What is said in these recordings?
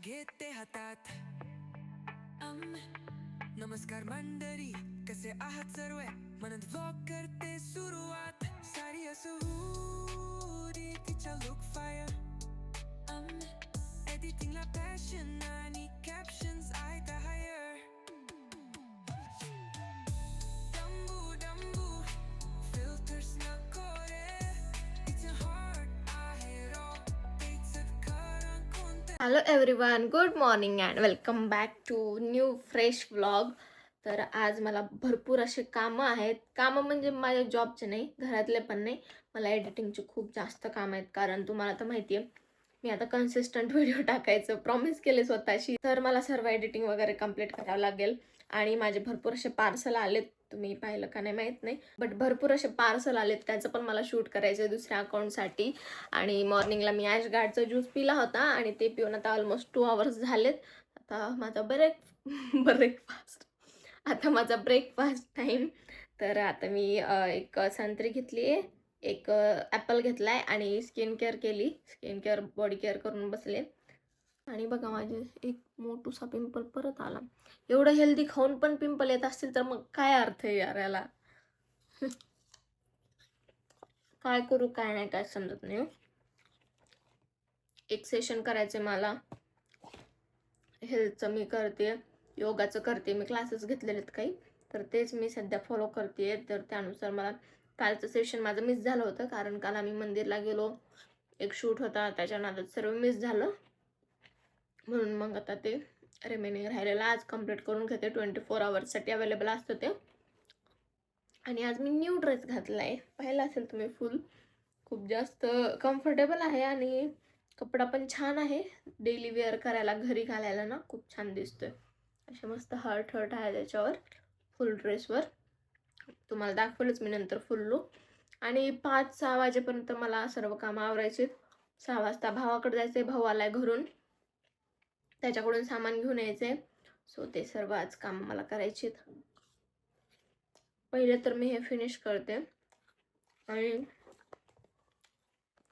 घेते हातात. नमस्कार मंडळी, कसे आहात सर्व? म्हणत व्लॉग करते सुरुवात. साडी असो हुडी, तिचा लुक फायर. एडिटिंगला पॅशन आणि कॅप्शन्स आहेत हायर. डंबू डंबू फिल्टर्स नको रे, तिचं हार्ट आहे रॉ, तिचं खरं कोणतं. Hello everyone, good morning and welcome back to new fresh vlog. तर आज मला भरपूर असे कामं आहेत. कामं म्हणजे माझ्या जॉबचे नाही, घरातले पण नाही. मला एडिटिंगचे खूप जास्त कामं आहेत, कारण तुम्हाला तर माहिती आहे मी आता कन्सिस्टंट व्हिडिओ टाकायचं प्रॉमिस केले स्वतःशी. तर मला सर्व एडिटिंग वगैरे कंप्लीट करावं लागेल. आणि माझे भरपूर असे पार्सल आलेत, तुम्ही पाहिलं का नाही माहीत नाही, बट भरपूर असे पार्सल आलेत. त्याचं पण मला शूट करायचं आहे दुसऱ्या अकाउंटसाठी. आणि मॉर्निंगला मी ॲशगार्डचा ज्यूस पिला होता आणि ते पिऊन आता ऑलमोस्ट 2 आवर्स झालेत. आता माझा ब्रेकफास्ट आता माझा ब्रेकफास्ट टाईम. तर आता मी एक संत्री घेतली आहे, एक ॲपल घेतला आहे आणि स्किन केअर केली. स्किन केअर बॉडी केअर करून बसले. आणि बघा माझे एक मोठूसा पिंपल परत आला. एवढं हेल्दी खाऊन पण पिंपल येत असतील तर मग काय अर्थ आहे यार याला. काय करू काय नाही काय समजत नाही. एक सेशन करायचे मला हेल्थचं, मी करते योगाचं, करते मी, क्लासेस घेतलेले आहेत काही, तर तेच मी सध्या फॉलो करते. तर त्यानुसार मला कालचं सेशन माझं मिस झालं होतं, कारण काल आम्ही मंदिरला गेलो, एक शूट होता, त्याच्या नादात सर्व मिस झालं. म्हणून मग आता ते रिमेनिंग राहिलेलं आज कंप्लीट करून घेते. 24 आवर्ससाठी अवेलेबल असतं ते. आणि आज मी न्यू ड्रेस घातला आहे, पाहिला असेल तुम्ही. खूप जास्त कम्फर्टेबल आहे आणि कपडा पण छान आहे. डेली वेअर करायला, घरी घालायला ना खूप छान दिसतोय. असे मस्त हर्ट आहे त्याच्यावर, फुल ड्रेसवर. तुम्हाला दाखवलंच मी नंतर फुल लुक. आणि 5-6 वाजेपर्यंत मला सर्व कामं आवरायची. 6 वाजता भावाकडे जायचे, भाऊ आलाय घरून, त्याच्याकडून सामान घेऊन यायचे. सो ते सर्व आज काम मला करायचे. पहिले तर मी हे फिनिश करते आणि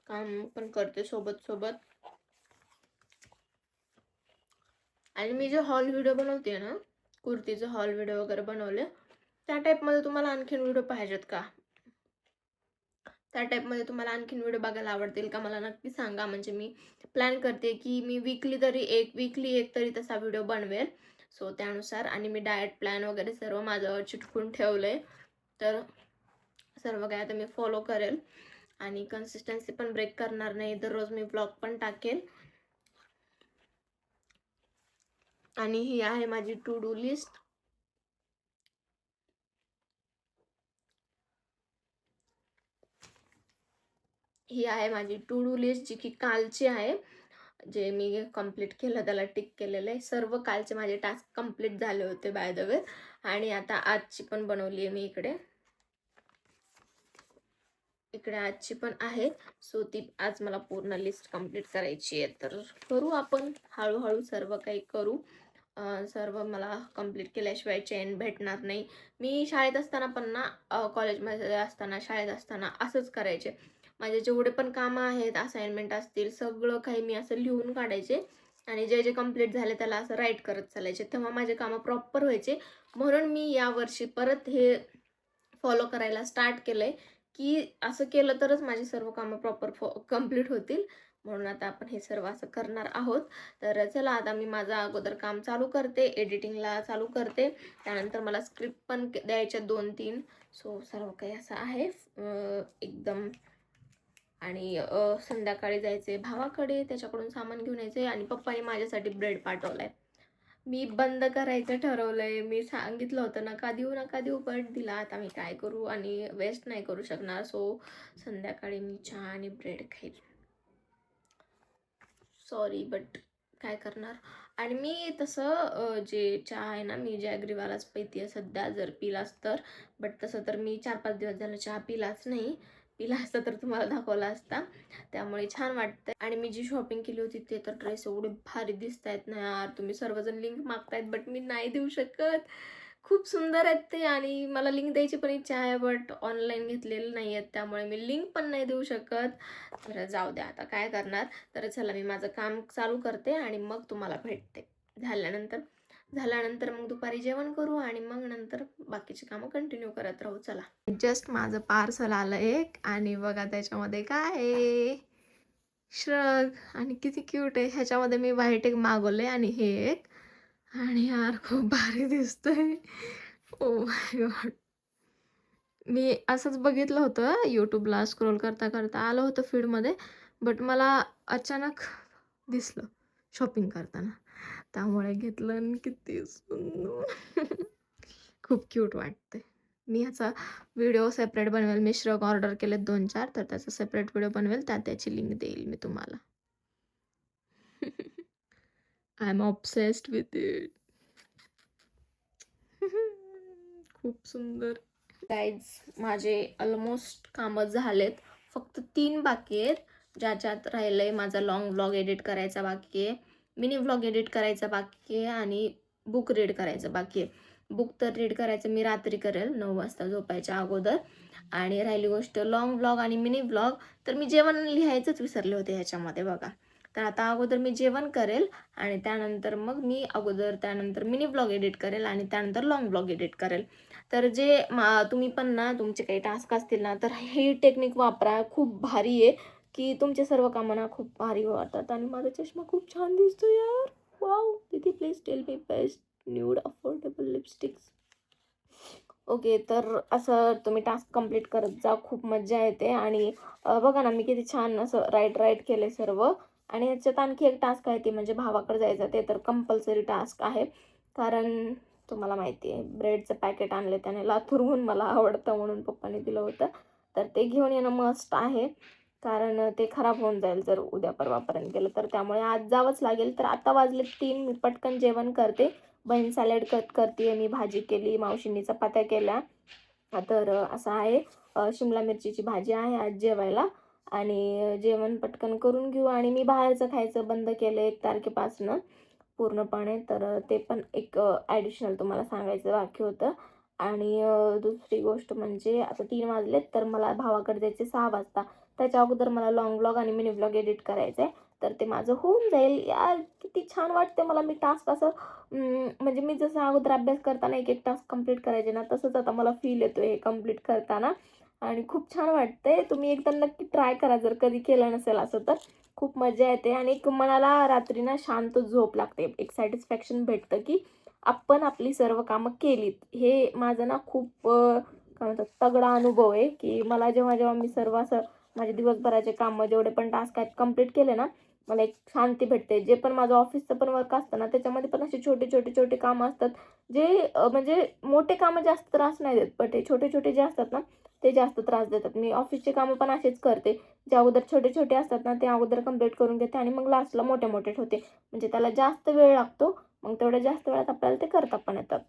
काम पण करते सोबत सोबत. आणि मी जे हॉल व्हिडिओ बनवते ना, कुर्तीचे हॉल व्हिडिओ वगैरे बनवले, त्या टाईपमध्ये तुम्हाला आणखीन व्हिडिओ पाहिजेत का? त्या टाईपमध्ये तुम्हाला आणखीन व्हिडिओ बघायला आवडतील का मला नक्की सांगा. म्हणजे मी प्लॅन करते की मी वीकली एक तरी तसा व्हिडिओ बनवेल. सो त्यानुसार. आणि मी डाएट प्लॅन वगैरे सर्व माझं चिटकून ठेवलं आहे. तर सर्व काय आता मी फॉलो करेल आणि कन्सिस्टन्सी पण ब्रेक करणार नाही. दररोज मी ब्लॉग पण टाकेल. आणि ही आहे माझी टू डू लिस्ट. ही आहे माझी टू डू लिस्ट, जी की कालची आहे. जे मी कंप्लीट केलं त्याला टिक केलेलं आहे. सर्व कालचे माझे टास्क कंप्लीट झाले होते बाय द वे. आणि आता आजची पण बनवली आहे मी. इकडे आजची पण आहे. सो ती आज मला पूर्ण लिस्ट कंप्लीट करायची आहे. तर करू आपण हळूहळू सर्व काही करू. सर्व मला कंप्लीट केल्याशिवाय चैन भेटणार नाही. मी शाळेत असताना पण ना, कॉलेजमध्ये असताना, शाळेत असताना असंच करायचे. माझे जेवढे पण कामं आहेत, असाइनमेंट असतील, सगळं काही मी असं लिहून काढायचे आणि जे जे कंप्लीट झाले त्याला असं राईट करत चालायचे. तेव्हा माझे कामं प्रॉपर व्हायचे. म्हणून मी यावर्षी परत हे फॉलो करायला स्टार्ट केलं आहे की असं केलं तरच माझी सर्व कामं प्रॉपर कंप्लीट होतील. म्हणून आता आपण हे सर्व असं करणार आहोत. तर चला आता मी माझं अगोदर काम चालू करते, एडिटिंगला चालू करते. त्यानंतर मला स्क्रिप्ट पण द्यायच्या 2-3. सो सर्व काही असं आहे एकदम. आणि संध्याकाळी जायचे भावाकडे, त्याच्याकडून सामान घेऊन यायचे. आणि पप्पाने माझ्यासाठी ब्रेड पाठवलाय. मी बंद करायचं ठरवलंय. मी सांगितलं होतं नका देऊ पण दिला. आता मी काय करू, आणि वेस्ट नाही करू शकणार. सो संध्याकाळी मी चहा आणि ब्रेड खाईल. सॉरी बट काय करणार. आणि मी तसं जे चहा आहे ना, मी जॅगरीवालाच पिते सध्या, जर पिलास तर. बट तसं तर मी 4-5 दिवस झालं चहा पिलाच नाही. पिला असता तर तुम्हाला दाखवला असता. त्यामुळे छान वाटतं. आणि मी जी शॉपिंग केली होती ते तर ड्रेस एवढे भारी दिसत आहेत ना यार. तुम्ही सर्वजण लिंक मागतायत बट मी नाही देऊ शकत. खूप सुंदर आहेत ते आणि मला लिंक द्यायची पण इच्छा आहे, बट ऑनलाईन घेतलेलं नाही आहेत, त्यामुळे मी लिंक पण नाही देऊ शकत. तर जाऊ द्या, आता काय करणार. तर चला, मी माझं काम चालू करते आणि मग तुम्हाला भेटते. झाल्यानंतर मग दुपारी जेवण करू आणि मग नंतर बाकीची कामं कंटिन्यू करत राहू. चला, जस्ट माझं पार्सल आलं एक आणि बघा त्याच्यामध्ये काय आहे. श्रग, आणि किती क्यूट आहे. ह्याच्यामध्ये मी व्हाईट एक मागवले आणि हे एक, आणि यार खूप भारी दिसतंय. Oh my God. मी असंच बघितलं होतं यूट्यूबला, स्क्रोल करता करता आलं होतं फीडमध्ये, बट मला अचानक दिसलं शॉपिंग करताना, त्यामुळे घेतलं आणि किती सुंदर. खूप क्यूट वाटते. मी ह्याचा व्हिडिओ सेपरेट बनवेल. मी श्रग ऑर्डर केलेत 2-4, तर त्याचा सेपरेट व्हिडिओ बनवेल, त्यात त्याची लिंक देईल मी तुम्हाला. I am obsessed with it. खूप सुंदर. गाईज, माझे ऑलमोस्ट कामं झालेत. फक्त 3 बाकी आहेत, ज्याच्यात राहिलंय माझा लॉंग व्लॉग एडिट करायचा बाकी आहे, मिनी व्लॉग एडिट करायचा बाकी आहे आणि बुक रीड करायचं बाकी आहे. बुक तर रीड करायचं मी रात्री करेल 9 वाजता झोपायच्या अगोदर. आणि राहिली गोष्ट लॉंग व्लॉग आणि मिनी व्लॉग, तर मी जेवण लिहायचंच विसरले होते ह्याच्यामध्ये बघा. तर आता अगोदर मी जेवण करेल आणि त्यानंतर मग मी त्यानंतर मिनी व्लॉग एडिट करेल आणि त्यानंतर लॉंग व्लॉग एडिट करेल. तर तुम्ही पण ना, तुमचे काही टास्क असतील ना, तर ही टेक्निक वापरा. खूप भारी आहे की तुमचे सर्व कामं ना खूप भारी वाटतात. आणि माझा चष्मा खूप छान दिसतो यार. वाव. तिथे please tell me best nude affordable lipsticks. Okay, तर असं तुम्ही टास्क कंप्लीट करत जा, खूप मज्जा येते. आणि बघा ना, मी किती छान असं राईट केले सर्व. आणि याच्यात आणखी एक टास्क आहे, ते म्हणजे भावाकडे जायचं. ते तर कंपल्सरी टास्क आहे, कारण तुम्हाला माहिती आहे ब्रेडचं पॅकेट आणले त्याने लातूरहून, मला आवडतं म्हणून पप्पाने दिलं होतं. तर ते घेऊन येणं मस्ट आहे, कारण ते खराब होऊन जाईल जर उद्या परवापर्यंत गेलं तर. त्यामुळे आज जावंच लागेल. तर आता वाजले 3, मी पटकन जेवण करते. बहीण सॅलड कट करते, मी भाजी केली, मावशींनी चपात्या केल्या. तर असं आहे, शिमला मिरचीची भाजी आहे आज जेवायला. आणि जेवण पटकन करून घेऊ. आणि मी बाहेरचं खायचं बंद केलं 1 तारखेपासून पूर्णपणे. तर ते पण एक ॲडिशनल तुम्हाला सांगायचं बाकी होतं. आणि दुसरी गोष्ट म्हणजे आता 3 वाजलेत, तर मला भावाकडे जायचे 6 वाजता. त्याच्या अगोदर मला लॉंग व्लॉग आणि मिनी व्लॉग एडिट करायचं आहे, तर ते माझं होऊन जाईल. यार किती छान वाटते मला. मी टास्क असं म्हणजे मी जसं अगोदर अभ्यास करताना एक टास्क कंप्लीट करायचे ना, तसंच आता मला फील येतो हे कंप्लीट करताना. आणि खूप छान वाटतंय. तुम्ही एकदा नक्की ट्राय करा जर कधी केलं नसेल असं तर. खूप मजा येते आणि एक मनाला रात्री ना शांत झोप लागते. एक सॅटिस्फॅक्शन भेटतं की आपण आपली सर्व कामं केलीत. हे माझं ना खूप काय म्हणतात तगडा अनुभव आहे, की मला जेव्हा मी सर्व असं माझे दिवसभराचे कामं जेवढे पण टास्क आहेत कंप्लीट केले ना, मला एक शांती भेटते. जे पण माझं ऑफिसचं पण वर्क असतं ना, त्याच्यामध्ये पण असे छोटे कामं असतात, जे म्हणजे मोठे कामं जास्त त्रास नाही देत, बट हे छोटे जे असतात ना, ते जास्त त्रास देतात. मी ऑफिसचे कामं पण असेच करते. जे अगोदर छोटे असतात ना, ते अगोदर कंप्लीट करून घेते आणि मग लास्टला मोठे ठेवते. म्हणजे त्याला जास्त वेळ लागतो, मग तेवढ्या जास्त वेळात आपल्याला ते करता पण येतात.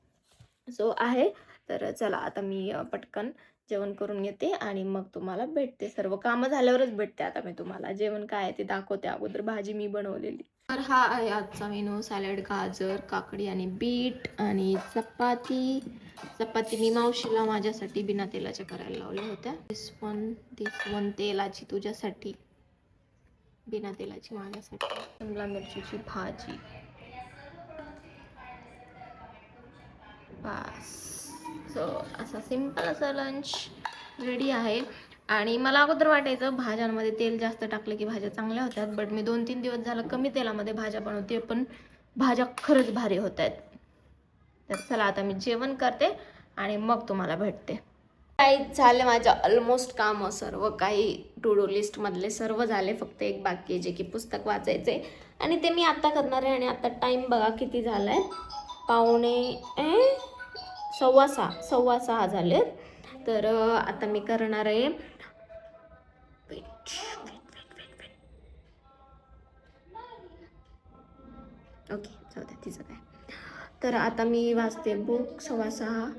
सो आहे. तर चला, आता मी पटकन जेवण करून घेते आणि मग तुम्हाला भेटते. सर्व कामं झाल्यावरच भेटते आता मी तुम्हाला. जेवण काय आहे ते दाखवते. अगोदर भाजी मी बनवलेली. तर हा आहे आजचा मेनू. सॅलड, गाजर, काकडी आणि बीट आणि चपाती मी मावशीला माझ्यासाठी बिना तेलाच्या करायला लावल्या होत्या. दिस वन तेलाची तुझ्यासाठी, बिना तेलाची माझ्यासाठी. शिमला मिरचीची भाजी. बस. सो असा सिम्पल असं लंच रेडी आहे. आणि मला अगोदर वाटायचं भाज्यांमध्ये तेल जास्त टाकलं की भाज्या चांगल्या होतात, बट मी 2-3 दिवस झालं कमी तेलामध्ये भाज्या बनवते, पण भाज्या खरंच भारी होत आहेत. तर चला, आता मी जेवण करते आणि मग तुम्हाला भेटते. काही झाले माझ्या ऑलमोस्ट कामं, सर्व काही टू डू लिस्टमधले सर्व झाले. फक्त एक बाकी आहे, जे की पुस्तक वाचायचे आणि ते मी आत्ता करणार आहे. आणि आता टाईम बघा किती झाला आहे, 5:15 झालेत. तर आता मी करणार आहे. ओके, जाऊ द्या तिचं काय. तर आता मी वाचते बुक 6:15,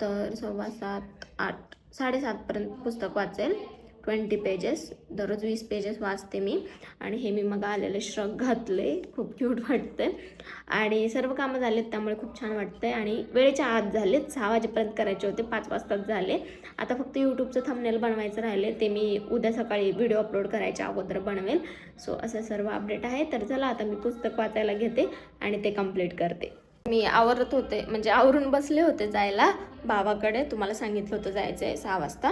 तर 7:15, 8, 7:30पर्यंत पुस्तक वाचेल. 20 पेजेस, दररोज 20 पेजेस वाचते मी. आणि हे मी मग आलेले श्रग घातले, खूप क्यूट वाटतंय. आणि सर्व कामं झालेत त्यामुळे खूप छान वाटतंय. आणि वेळेच्या आत झालेत, 6 वाजेपर्यंत करायचे होते, 5 वाजताच झाले. आता फक्त यूट्यूबचं थंबनेल बनवायचं राहिले, ते मी उद्या सकाळी व्हिडिओ अपलोड करायच्या अगोदर बनवेल. सो असं सर्व अपडेट आहे. तर चला आता मी पुस्तक वाचायला घेते आणि ते कंप्लीट करते. मी आवरत होते, म्हणजे आवरून बसले होते जायला बाबाकडे. तुम्हाला सांगितलं होतं जायचं आहे 6 वाजता.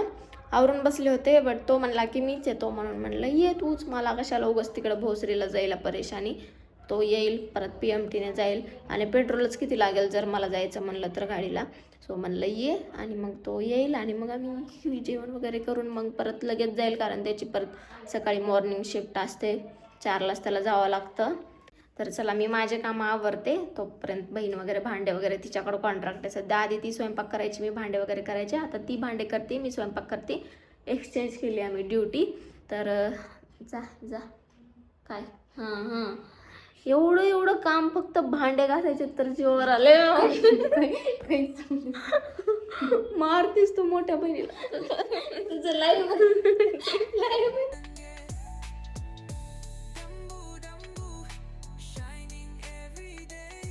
आवरून बसले होते, बट तो म्हणला की मीच येतो, म्हणून म्हणलं ये तूच, मला कशाला उगाच तिकडं भोसरीला जायला परेशानी. तो येईल परत PMTने जाईल आणि पेट्रोलच किती लागेल जर मला जायचं म्हणलं तर गाडीला. सो म्हणलं ये, आणि मग तो येईल आणि मग आम्ही जेवण वगैरे करून मग परत लगेच जाईल, कारण त्याची परत सकाळी मॉर्निंग शिफ्ट असते, 4लाच त्याला जावं लागतं. तर चला मी माझे कामं आवरते, तोपर्यंत बहीण वगैरे भांडे वगैरे तिच्याकडं कॉन्ट्रॅक्ट आहे सध्या. आधी ती स्वयंपाक करायची, मी भांडे वगैरे करायचे. आता ती भांडे करते, मी स्वयंपाक करते. एक्सचेंज केली आम्ही ड्युटी. तर जा जा काय, हां एवढं एवढं काम फक्त भांडे घासायचे तर जीवावर आले. मारतीस तू मोठ्या बहिणीला. तुझं live shining every day.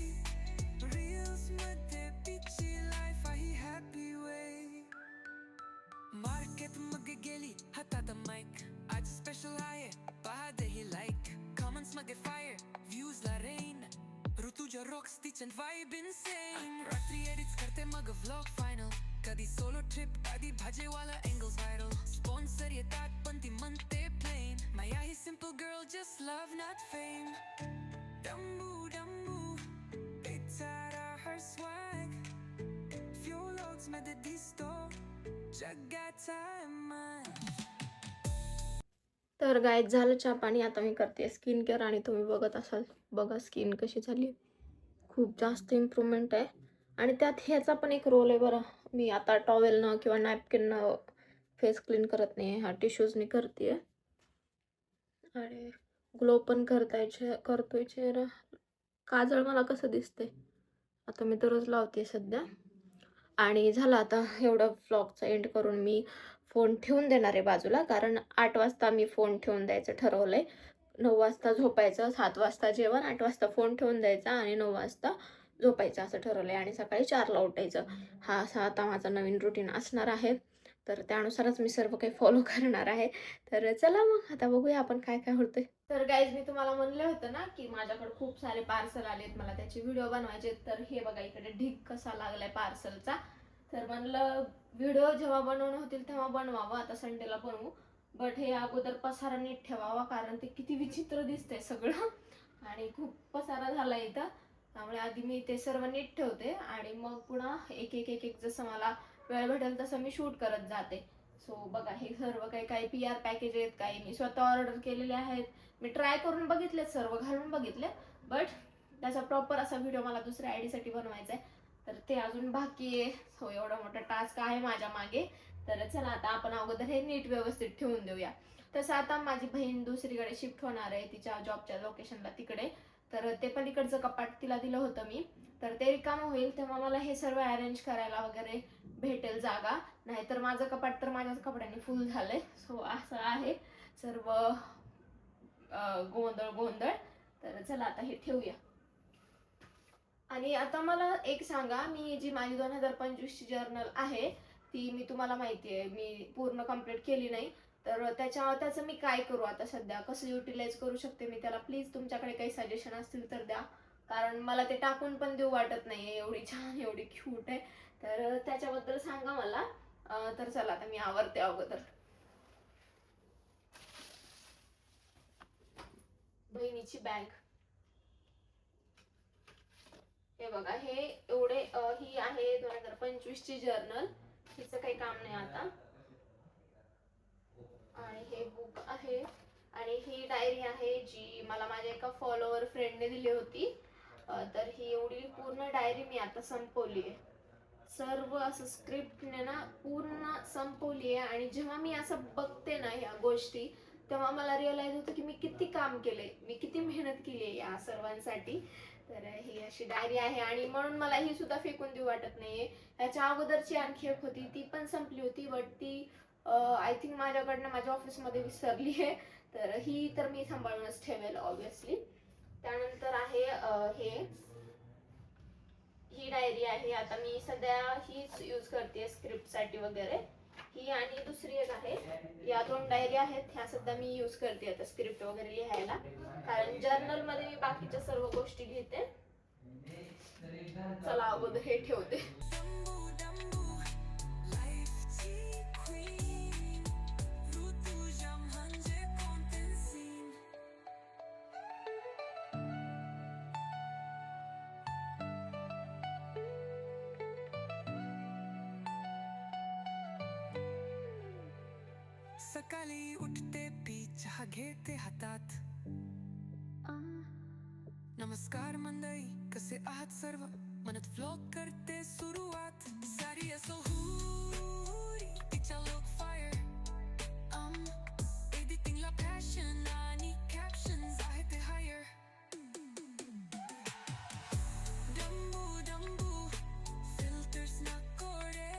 Reels मध्ये पिची life आहे happy way. Market मध्ये गेली हातात mic, आज special आहे पहा दे ही like. Comments मध्ये fire, views ला rain. ऋतुजा rocks तिचं vibe insane. रात्री edits करते मग vlog final. कधी solo trip, कधी भाजीवाला angles viral. Sponsor येतात पण ती म्हणते plain. Maya he simple girl, just love not fame. Dumbu dumbu, pizza her swag. Few loads मध्ये दिसतो जगाचा man. तर गाईज झालं चहा पाणी. आता मी करते स्किन केअर आणि तुम्ही बघत असाल, बघा स्किन कशी झाली. खूप जास्त इम्प्रूव्हमेंट आहे. आणि त्यात ह्याचा पण एक रोल आहे बरं. मी आता टॉवेलनं किंवा नॅपकिननं फेस क्लीन करत नाही, हा टिश्यूजनी करते. आणि ग्लो पण करतोय चेहरा. काजळ मला कसं दिसते आता, मी दररोज लावते सध्या. आणि झालं आता एवढं व्लॉगचा एंड करून मी फोन ठेवून देणार आहे बाजूला, कारण 8 वाजता मी फोन ठेवून द्यायचं ठरवलं आहे. 9 वाजता झोपायचं, 7 वाजता जेवण, 8 वाजता फोन ठेवून द्यायचा आणि 9 वाजता झोपायचं असं ठरवलं आहे. आणि सकाळी 4ला उठायचं. हा असा आता माझा नवीन रुटीन असणार आहे. तर त्यानुसारच मी सर्व काही फॉलो करणार आहे. तर चला मग आता बघूया आपण काय काय होतंय. तर गाईज मी तुम्हाला म्हणलं होतं ना की माझ्याकडे खूप सारे पार्सल आलेत, मला त्याचे व्हिडिओ बनवायचे. तर हे बघा इकडे ढीग कसा लागलाय पार्सलचा. तर म्हणलं व्हिडिओ जेव्हा बनवणं होतील तेव्हा बनवावं, आता संडेला बनवू. बट हे अगोदर पसारा नीट ठेवावा, कारण ते किती विचित्र दिसतंय सगळं आणि खूप पसारा झाला इथं. त्यामुळे आधी मी ते सर्व नीट ठेवते आणि मग पुन्हा एक एक एक एक जसं मला वेळ भेटेल तसं मी शूट करत जाते. सो बघा हे सर्व काही PR पॅकेज आहेत, काही मी स्वतः ऑर्डर केलेले आहेत. मी ट्राय करून बघितले, सर्व घालून बघितले, बट त्याचा प्रॉपर असा व्हिडिओ मला दुसऱ्या ID साठी बनवायचा आहे. तर ते अजून बाकी आहे. सो एवढा मोठा टास्क आहे माझ्या मागे. तर चला आता आपण अगोदर हे नीट व्यवस्थित ठेवून देऊया. तसं आता माझी बहीण दुसरीकडे शिफ्ट होणार आहे तिच्या जॉबच्या लोकेशनला तिकडे. तर ते पलीकडचं कपाट तिला दिलं होतं मी. तर ते रिकामं होईल तेव्हा मला हे सर्व अरेंज करायला वगैरे भेटेल जागा. नाहीतर माझं कपाट तर माझ्याच कपड्यांनी फुल झालंय. सो असं आहे सर्व गोंधळ. तर चला आता हे ठेवूया. आणि आता मला एक सांगा, मी जी माझी 2025ची जर्नल आहे ती मी तुम्हाला माहिती आहे मी पूर्ण कंप्लीट केली नाही. तर त्याचं मी काय करू आता सध्या, कसं युटिलाइज करू शकते मी त्याला. प्लीज तुमच्याकडे काही सजेशन असतील तर द्या, कारण मला ते टाकून पण देऊ वाटत नाही. एवढी छान एवढी क्यूट आहे, तर त्याच्याबद्दल सांगा मला. तर चला आता मी आवरते अगोदर. बहिणीची बॅग हे बघा, हे एवढे ही आहे 2025ची जर्नल. हिचं काही काम नाही आता. आणि हे बुक आहे आणि ही डायरी आहे जी मला माझ्या एका फॉलोअर फ्रेंडने दिली होती. तर ही एवढी पूर्ण डायरी मी आता संपवली आहे. सर्व असं स्क्रिप्टने ना पूर्ण संपवली आहे. आणि जेव्हा मी असं बघते ना ह्या गोष्टी, तेव्हा मला रिअलाइज होतं की मी किती काम केले, मी किती मेहनत केली आहे या सर्वांसाठी. तर ही अशी डायरी आहे आणि म्हणून मला ही सुद्धा फेकून देऊ वाटत नाहीये. याच्या अगोदरची आणखी एक होती ती पण संपली होती, बट ती आय थिंक माझ्याकडनं माझ्या ऑफिसमध्ये विसरली आहे, तर ही तर मी सांभाळूनच ठेवेल ऑब्विसली. त्यानंतर आहे ही डायरी आहे. आता मी सध्या हीच यूज करते स्क्रिप्टसाठी वगैरे. ही आणि दुसरी एक आहे. या 2 डायरी आहेत, ह्या सध्या मी यूज करते आता स्क्रिप्ट वगैरे लिहायला, कारण जर्नलमध्ये मी बाकीच्या सर्व गोष्टी लिहिते. चला अगोदर हे ठेवते. सकाळी उठते पी चहा घेते हातात. नमस्कार मंडळी, कसे आहात सर्व? मनत व्लॉग करते सुरुवात. सारी असो हुरी, तिच्या लोक फायर. एडिटिंगला पॅशन आणि कॅप्शन्स आहे ते हायर. डंबू डंबू फिल्टर्स ना कोडे.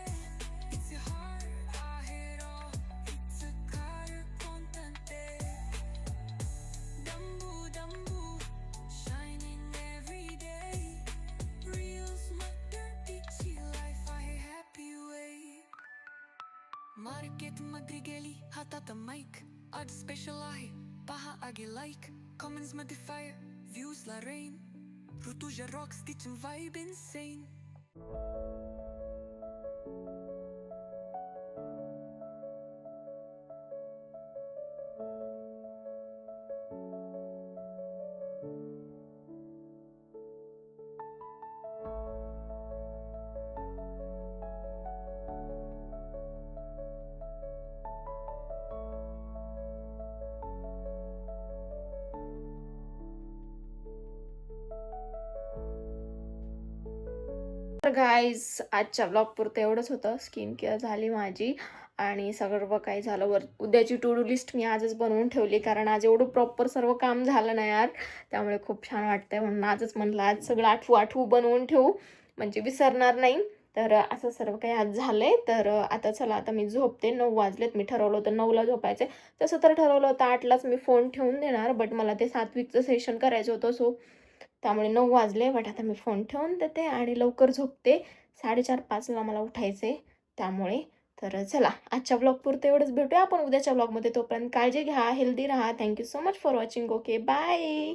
इट्स your heart आहे raw. It's a car content. डंबू डंबू shining every day. Reels मध्ये तिची life आहे happy way. मार्केट मध्ये गेली हातात माईक. आज स्पेशल आहे पहा आगे लाईक. कमेंट्स मध्ये फायर, व्ह्यूज ला rain. Rutuja Roxx kitchen vibe insane. तर गाईज आजच्या ब्लॉग पुरतं एवढंच होतं. स्किन केअर झाली माझी आणि सर्व काही झालं. उद्याची टू डू लिस्ट मी आजच बनवून ठेवली, कारण आज एवढं प्रॉपर सर्व काम झालं नाही यार, त्यामुळे खूप छान वाटतंय. म्हणून आजच म्हणलं आज सगळं आठवू बनवून ठेवू, म्हणजे विसरणार नाही. तर असं सर्व काही आज झालंय. तर आता चला, आता मी झोपते. 9 वाजलेत. मी ठरवलं होतं 9ला झोपायचं. तसं तर ठरवलं होतं 8लाच मी फोन ठेवून देणार, बट मला ते 7 वीकचं सेशन करायचं होतं, सो त्यामुळे 9 वाजले. बट आता मी फोन ठेवून देते आणि लवकर झोपते. 4:30-5ला मला उठायचे त्यामुळे. तर चला, आजच्या ब्लॉग पुरतं एवढंच. भेटूया आपण उद्याच्या ब्लॉगमध्ये. तोपर्यंत काळजी घ्या, हेल्दी राहा. Thank you so much for watching. Okay, bye.